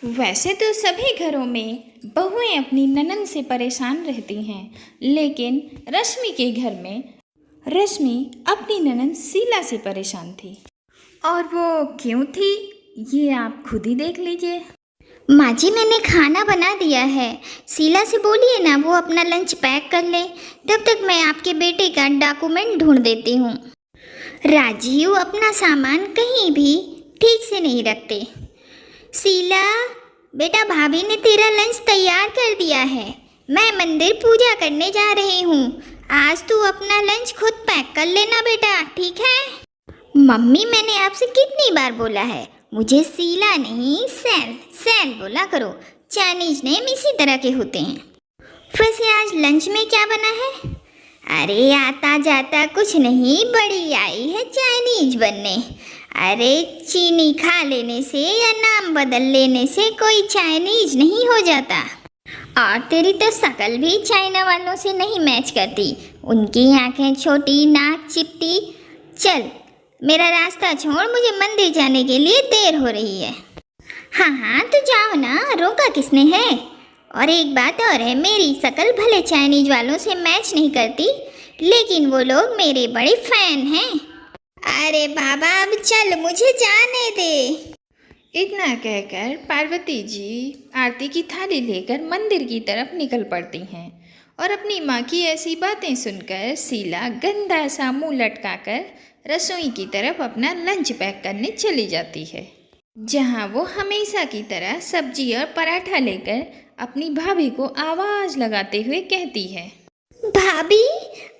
वैसे तो सभी घरों में बहुएं अपनी ननद से परेशान रहती हैं, लेकिन रश्मि के घर में रश्मि अपनी ननद शीला से परेशान थी। और वो क्यों थी, ये आप खुद ही देख लीजिए। माँ जी, मैंने खाना बना दिया है। शीला से बोलिए ना वो अपना लंच पैक कर ले, तब तक मैं आपके बेटे का डॉक्यूमेंट ढूंढ देती हूँ। राजीव अपना सामान कहीं भी ठीक से नहीं रखते। शीला बेटा, भाभी ने तेरा लंच तैयार कर दिया है। मैं मंदिर पूजा करने जा रही हूँ। आज तू अपना लंच खुद पैक कर लेना बेटा, ठीक है? मम्मी, मैंने आपसे कितनी बार बोला है, मुझे शीला नहीं सैल बोला करो। चाइनीज नेम इसी तरह के होते हैं। वैसे आज लंच में क्या बना है? अरे आता जाता कुछ नहीं, बड़ी आई है चाइनीज बनने। अरे चीनी खा लेने से या नाम बदल लेने से कोई चाइनीज नहीं हो जाता। और तेरी तो शक्ल भी चाइना वालों से नहीं मैच करती। उनकी आंखें छोटी, नाक चिपटी। चल मेरा रास्ता छोड़, मुझे मंदिर जाने के लिए देर हो रही है। हाँ तो जाओ ना, रोका किसने है? और एक बात और है, मेरी शक्ल भले चाइनीज वालों से मैच नहीं करती, लेकिन वो लोग मेरे बड़े फैन हैं। अरे बाबा, अब चल, मुझे जाने दे। इतना कहकर पार्वती जी आरती की थाली लेकर मंदिर की तरफ निकल पड़ती हैं और अपनी माँ की ऐसी बातें सुनकर शीला गंदा सा मुंह लटकाकर रसोई की तरफ अपना लंच पैक करने चली जाती है, जहाँ वो हमेशा की तरह सब्जी और पराठा लेकर अपनी भाभी को आवाज़ लगाते हुए कहती है, भाभी,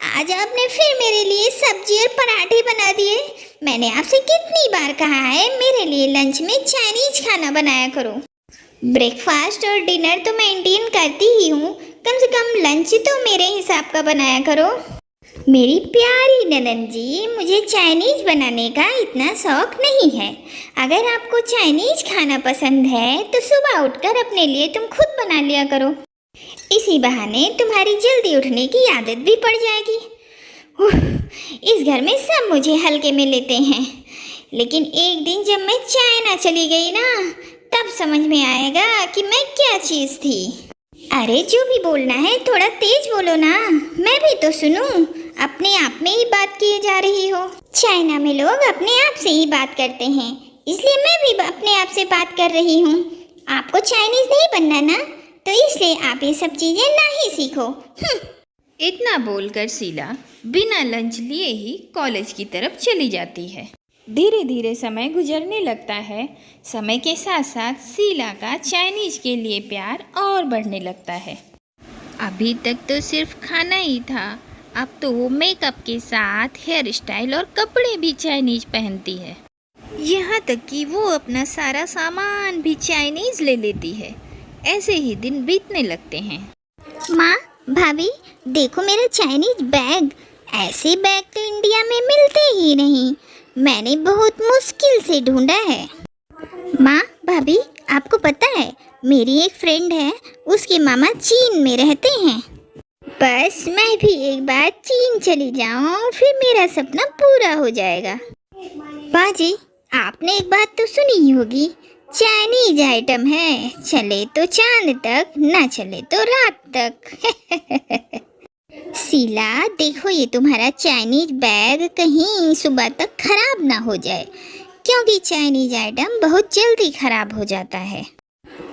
आज आपने फिर मेरे लिए सब्जी और पराठे बना दिए। मैंने आपसे कितनी बार कहा है मेरे लिए लंच में चाइनीज खाना बनाया करो। ब्रेकफास्ट और डिनर तो मैं इंडियन करती ही हूँ, कम से कम लंच तो मेरे हिसाब का बनाया करो। मेरी प्यारी ननद जी, मुझे चाइनीज बनाने का इतना शौक नहीं है। अगर आपको चाइनीज खाना पसंद है तो सुबह उठकर अपने लिए तुम खुद बना लिया करो। इसी बहाने तुम्हारी जल्दी उठने की आदत भी पड़ जाएगी। इस घर में सब मुझे हल्के में लेते हैं, लेकिन एक दिन जब मैं चाइना चली गई ना, तब समझ में आएगा कि मैं क्या चीज़ थी। अरे जो भी बोलना है थोड़ा तेज बोलो ना, मैं भी तो सुनूं। अपने आप में ही बात किए जा रही हो। चाइना में लोग अपने आप से ही बात करते हैं, इसलिए मैं भी अपने आप से बात कर रही हूँ। आपको चाइनीज नहीं बनना ना, तो इसलिए आप ये सब चीज़ें ना ही सीखो। इतना बोलकर शीला बिना लंच लिए ही कॉलेज की तरफ चली जाती है। धीरे धीरे समय गुजरने लगता है। समय के साथ साथ शीला का चाइनीज के लिए प्यार और बढ़ने लगता है। अभी तक तो सिर्फ खाना ही था, अब तो वो मेकअप के साथ हेयर स्टाइल और कपड़े भी चाइनीज पहनती है। यहाँ तक कि वो अपना सारा सामान भी चाइनीज ले लेती है। ऐसे ही दिन बीतने लगते हैं। माँ, भाभी, देखो मेरा चाइनीज बैग। ऐसे बैग तो इंडिया में मिलते ही नहीं, मैंने बहुत मुश्किल से ढूंढा है। माँ, भाभी, आपको पता है मेरी एक फ्रेंड है, उसके मामा चीन में रहते हैं। बस मैं भी एक बार चीन चली जाऊँ, फिर मेरा सपना पूरा हो जाएगा। बाजी, आपने एक बात तो सुनी ही होगी, चाइनीज आइटम है, चले तो चांद तक, ना चले तो रात तक। शीला, देखो ये तुम्हारा चाइनीज बैग कहीं सुबह तक खराब ना हो जाए, क्योंकि चाइनीज आइटम बहुत जल्दी खराब हो जाता है।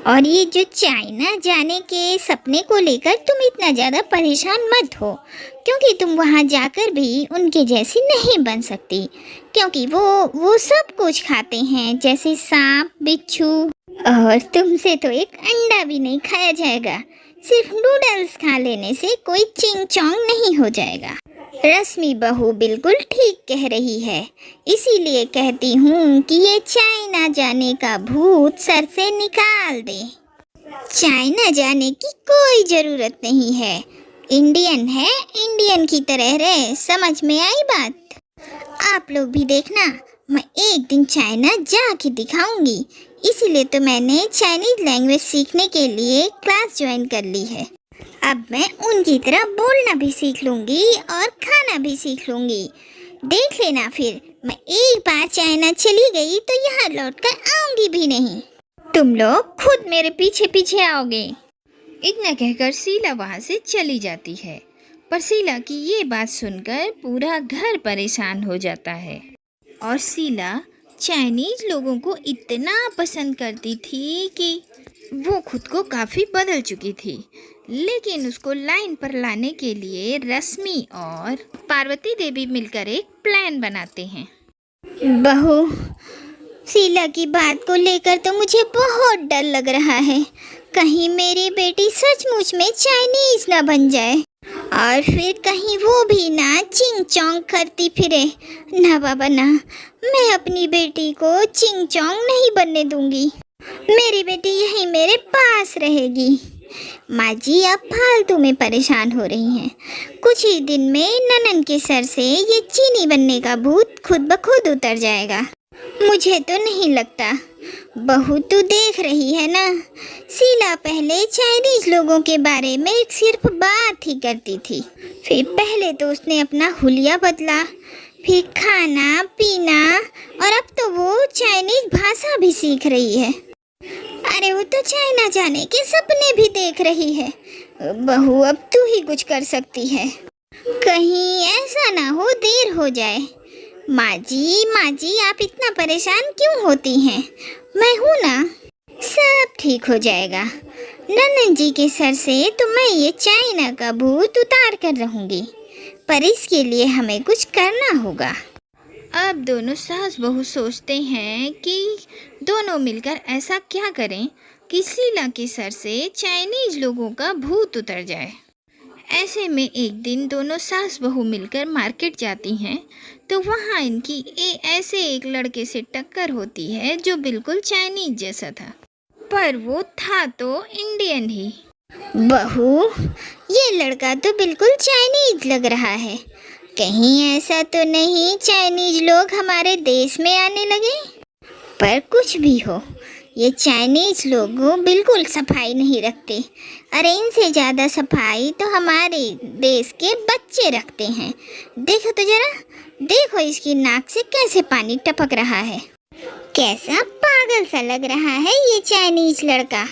और ये जो चाइना जाने के सपने को लेकर तुम इतना ज़्यादा परेशान मत हो, क्योंकि तुम वहाँ जाकर भी उनके जैसी नहीं बन सकती, क्योंकि वो सब कुछ खाते हैं, जैसे सांप, बिच्छू। और तुमसे तो एक अंडा भी नहीं खाया जाएगा। सिर्फ नूडल्स खा लेने से कोई चिंग चोंग नहीं हो जाएगा। रश्मि बहू बिल्कुल ठीक कह रही है, इसीलिए कहती हूँ कि ये चाइना जाने का भूत सर से निकाल दे। चाइना जाने की कोई ज़रूरत नहीं है। इंडियन है, इंडियन की तरह रहे। समझ में आई बात? आप लोग भी देखना, मैं एक दिन चाइना जाके दिखाऊंगी। इसीलिए तो मैंने चाइनीज लैंग्वेज सीखने के लिए क्लास ज्वाइन कर ली है। अब मैं उनकी तरह बोलना भी सीख लूँगी और खाना भी सीख लूँगी। देख लेना, फिर मैं एक बार चाइना चली गई तो यहाँ लौट कर आऊँगी भी नहीं। तुम लोग खुद मेरे पीछे पीछे आओगे। इतना कहकर शीला वहाँ से चली जाती है। पर शीला की ये बात सुनकर पूरा घर परेशान हो जाता है। और शीला चाइनीज लोगों को इतना पसंद करती थी कि वो खुद को काफ़ी बदल चुकी थी। लेकिन उसको लाइन पर लाने के लिए रश्मि और पार्वती देवी मिलकर एक प्लान बनाते हैं। बहू, शीला की बात को लेकर तो मुझे बहुत डर लग रहा है। कहीं मेरी बेटी सचमुच में चाइनीज ना बन जाए और फिर कहीं वो भी ना चिंग चोंग करती फिरे। ना बाबा ना, मैं अपनी बेटी को चिंग चोंग नहीं बनने दूंगी। मेरी बेटी यहीं मेरे पास रहेगी। माँ जी आप फालतू में परेशान हो रही हैं। कुछ ही दिन में ननन के सर से ये चीनी बनने का भूत खुद ब खुद उतर जाएगा। मुझे तो नहीं लगता। बहू तू देख रही है ना, शीला पहले चाइनीज लोगों के बारे में सिर्फ बात ही करती थी। फिर पहले तो उसने अपना हुलिया बदला, फिर खाना पीना, और अब तो वो चाइनीज भाषा भी सीख रही है। अरे वो तो चाइना जाने के सपने भी देख रही है। बहू अब तू ही कुछ कर सकती है। कहीं ऐसा ना हो देर हो जाए। माँ जी आप इतना परेशान क्यों होती हैं? मैं हूँ ना, सब ठीक हो जाएगा। ननन जी के सर से तो मैं ये चाइना का भूत उतार कर रहूँगी, पर इसके लिए हमें कुछ करना होगा। अब दोनों सास बहू सोचते हैं कि दोनों मिलकर ऐसा क्या करें कि शीला के सर से चाइनीज लोगों का भूत उतर जाए। ऐसे में एक दिन दोनों सास बहू मिलकर मार्केट जाती हैं तो वहाँ इनकी ऐसे एक लड़के से टक्कर होती है जो बिल्कुल चाइनीज जैसा था, पर वो था तो इंडियन ही। बहू, ये लड़का तो बिल्कुल चाइनीज लग रहा है। कहीं ऐसा तो नहीं चाइनीज लोग हमारे देश में आने लगे? पर कुछ भी हो, ये चाइनीज लोग बिल्कुल सफाई नहीं रखते। अरे इनसे ज़्यादा सफाई तो हमारे देश के बच्चे रखते हैं। देखो तो जरा, देखो इसकी नाक से कैसे पानी टपक रहा है। कैसा पागल सा लग रहा है ये चाइनीज लड़का।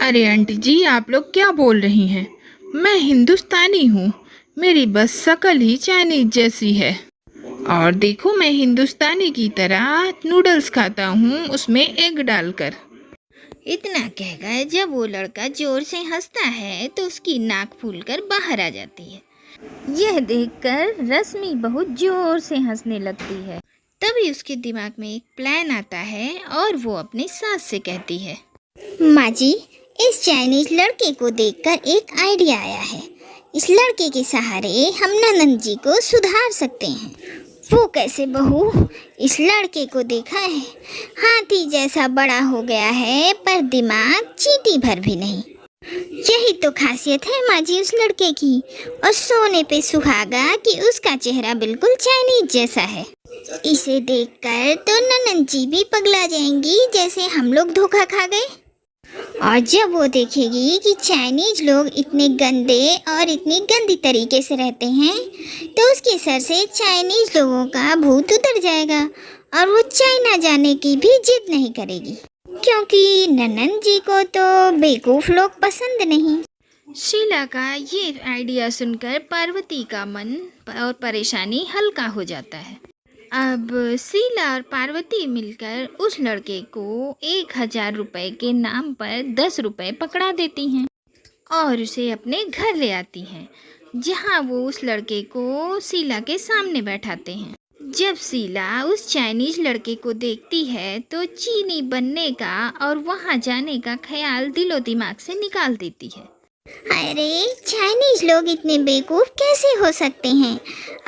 अरे आंटी जी, आप लोग क्या बोल रही हैं? मैं हिंदुस्तानी हूँ, मेरी बस शक्ल ही चाइनीज जैसी है। और देखो मैं हिंदुस्तानी की तरह नूडल्स खाता हूँ, उसमें एग डालकर। इतना कहकर जब वो लड़का जोर से हंसता है तो उसकी नाक फूलकर बाहर आ जाती है। यह देखकर रश्मि बहुत जोर से हंसने लगती है। तभी उसके दिमाग में एक प्लान आता है और वो अपनी सास से कहती है, माँ जी, इस चाइनीज लड़के को देखकर एक आइडिया आया है। इस लड़के के सहारे हम ननन जी को सुधार सकते हैं। वो कैसे बहू? इस लड़के को देखा है, हाथी जैसा बड़ा हो गया है पर दिमाग चींटी भर भी नहीं। यही तो खासियत है माँ जी उस लड़के की। और सोने पे सुहागा कि उसका चेहरा बिल्कुल चाइनीज जैसा है। इसे देखकर तो ननन जी भी पगला जाएंगी जैसे हम लोग धोखा खा गए। और जब वो देखेगी कि चाइनीज लोग इतने गंदे और इतनी गंदी तरीके से रहते हैं तो उसके सर से चाइनीज लोगों का भूत उतर जाएगा और वो चाइना जाने की भी जिद नहीं करेगी, क्योंकि ननन जी को तो बेवकूफ़ लोग पसंद नहीं। शीला का ये आइडिया सुनकर पार्वती का मन और परेशानी हल्का हो जाता है। अब शीला और पार्वती मिलकर उस लड़के को 1000 रुपये के नाम पर 10 रुपये पकड़ा देती हैं और उसे अपने घर ले आती हैं, जहां वो उस लड़के को शीला के सामने बैठाते हैं। जब शीला उस चाइनीज लड़के को देखती है तो चीनी बनने का और वहां जाने का ख्याल दिलो दिमाग से निकाल देती है। अरे चाइनीज लोग इतने बेवकूफ़ कैसे हो सकते हैं?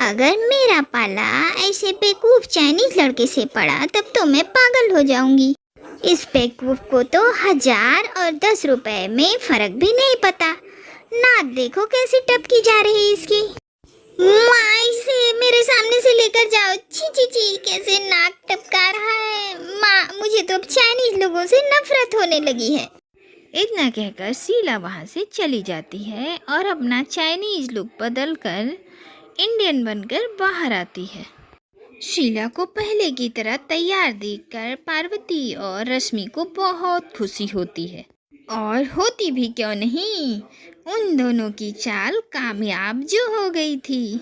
अगर मेरा पाला ऐसे बेवकूफ़ चाइनीज लड़के से पड़ा तब तो मैं पागल हो जाऊंगी। इस बेवकूफ़ को तो 1000 और 10 रुपए में फ़र्क भी नहीं पता। नाक देखो कैसी टपकी जा रही है इसकी। माँ, इसे मेरे सामने से लेकर जाओ। ची ची ची, कैसे नाक टपका रहा है। माँ, मुझे तो अब चाइनीज लोगों से नफरत होने लगी है। इतना कहकर शीला वहाँ से चली जाती है और अपना चाइनीज लुक बदलकर इंडियन बनकर बाहर आती है। शीला को पहले की तरह तैयार देखकर पार्वती और रश्मि को बहुत खुशी होती है। और होती भी क्यों नहीं, उन दोनों की चाल कामयाब जो हो गई थी।